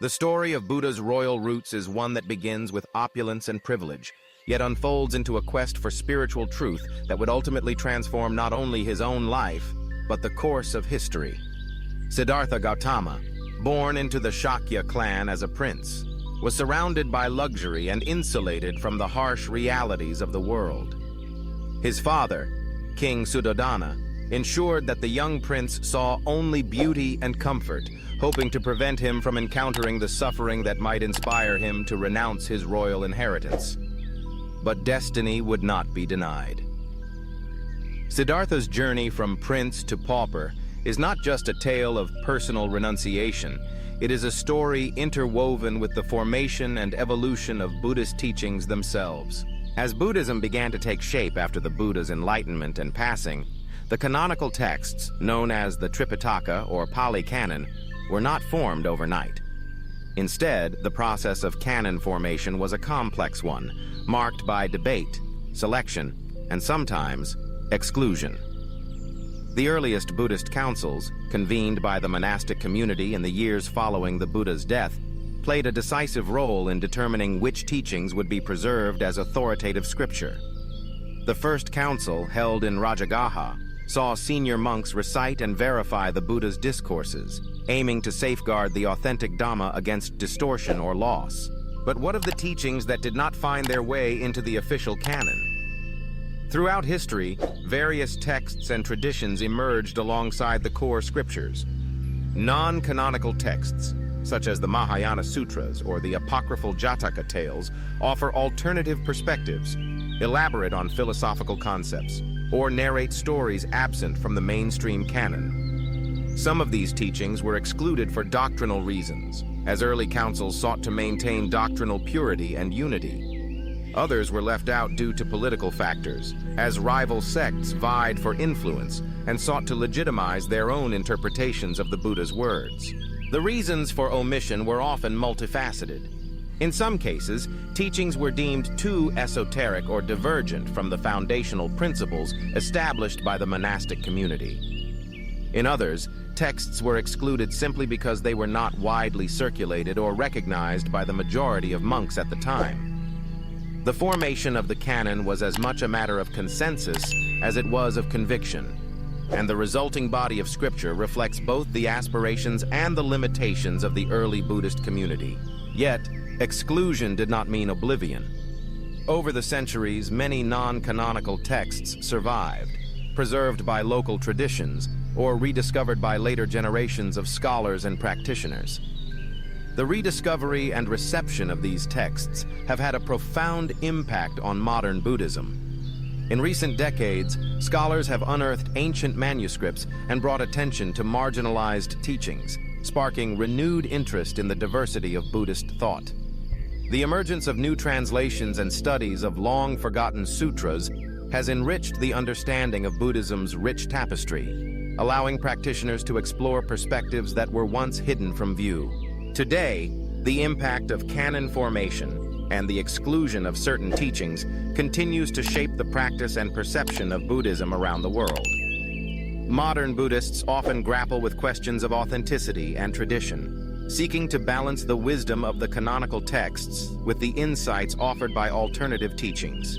The story of Buddha's royal roots is one that begins with opulence and privilege, yet unfolds into a quest for spiritual truth that would ultimately transform not only his own life, but the course of history. Siddhartha Gautama, born into the Shakya clan as a prince, was surrounded by luxury and insulated from the harsh realities of the world. His father, King Suddhodana, ensured that the young prince saw only beauty and comfort, hoping to prevent him from encountering the suffering that might inspire him to renounce his royal inheritance. But destiny would not be denied. Siddhartha's journey from prince to pauper is not just a tale of personal renunciation. It is a story interwoven with the formation and evolution of Buddhist teachings themselves. As Buddhism began to take shape after the Buddha's enlightenment and passing, the canonical texts, known as the Tripitaka or Pali Canon, were not formed overnight. Instead, the process of canon formation was a complex one, marked by debate, selection, and sometimes exclusion. The earliest Buddhist councils, convened by the monastic community in the years following the Buddha's death, played a decisive role in determining which teachings would be preserved as authoritative scripture. The first council, held in Rajagaha, saw senior monks recite and verify the Buddha's discourses, aiming to safeguard the authentic Dhamma against distortion or loss. But what of the teachings that did not find their way into the official canon? Throughout history, various texts and traditions emerged alongside the core scriptures. Non-canonical texts, such as the Mahayana Sutras or the apocryphal Jataka tales, offer alternative perspectives, elaborate on philosophical concepts, or narrate stories absent from the mainstream canon. Some of these teachings were excluded for doctrinal reasons, as early councils sought to maintain doctrinal purity and unity. Others were left out due to political factors, as rival sects vied for influence and sought to legitimize their own interpretations of the Buddha's words. The reasons for omission were often multifaceted. In some cases, teachings were deemed too esoteric or divergent from the foundational principles established by the monastic community. In others, texts were excluded simply because they were not widely circulated or recognized by the majority of monks at the time. The formation of the canon was as much a matter of consensus as it was of conviction, and the resulting body of scripture reflects both the aspirations and the limitations of the early Buddhist community. Yet, exclusion did not mean oblivion. Over the centuries, many non-canonical texts survived, preserved by local traditions, or rediscovered by later generations of scholars and practitioners. The rediscovery and reception of these texts have had a profound impact on modern Buddhism. In recent decades, scholars have unearthed ancient manuscripts and brought attention to marginalized teachings, sparking renewed interest in the diversity of Buddhist thought. The emergence of new translations and studies of long-forgotten sutras has enriched the understanding of Buddhism's rich tapestry, allowing practitioners to explore perspectives that were once hidden from view. Today, the impact of canon formation and the exclusion of certain teachings continues to shape the practice and perception of Buddhism around the world. Modern Buddhists often grapple with questions of authenticity and tradition, seeking to balance the wisdom of the canonical texts with the insights offered by alternative teachings.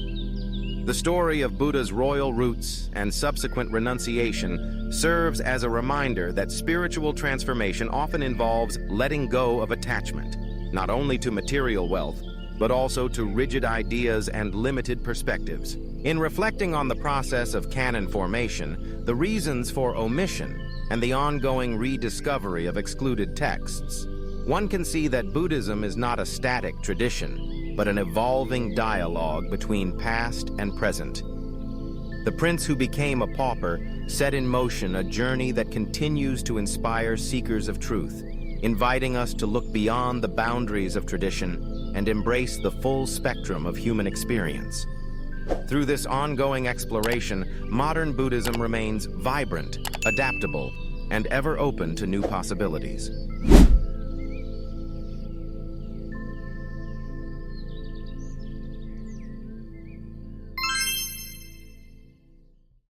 The story of Buddha's royal roots and subsequent renunciation serves as a reminder that spiritual transformation often involves letting go of attachment, not only to material wealth, but also to rigid ideas and limited perspectives. In reflecting on the process of canon formation, the reasons for omission, and the ongoing rediscovery of excluded texts, one can see that Buddhism is not a static tradition, but an evolving dialogue between past and present. The prince who became a pauper set in motion a journey that continues to inspire seekers of truth, inviting us to look beyond the boundaries of tradition and embrace the full spectrum of human experience. Through this ongoing exploration, modern Buddhism remains vibrant, adaptable, and ever open to new possibilities.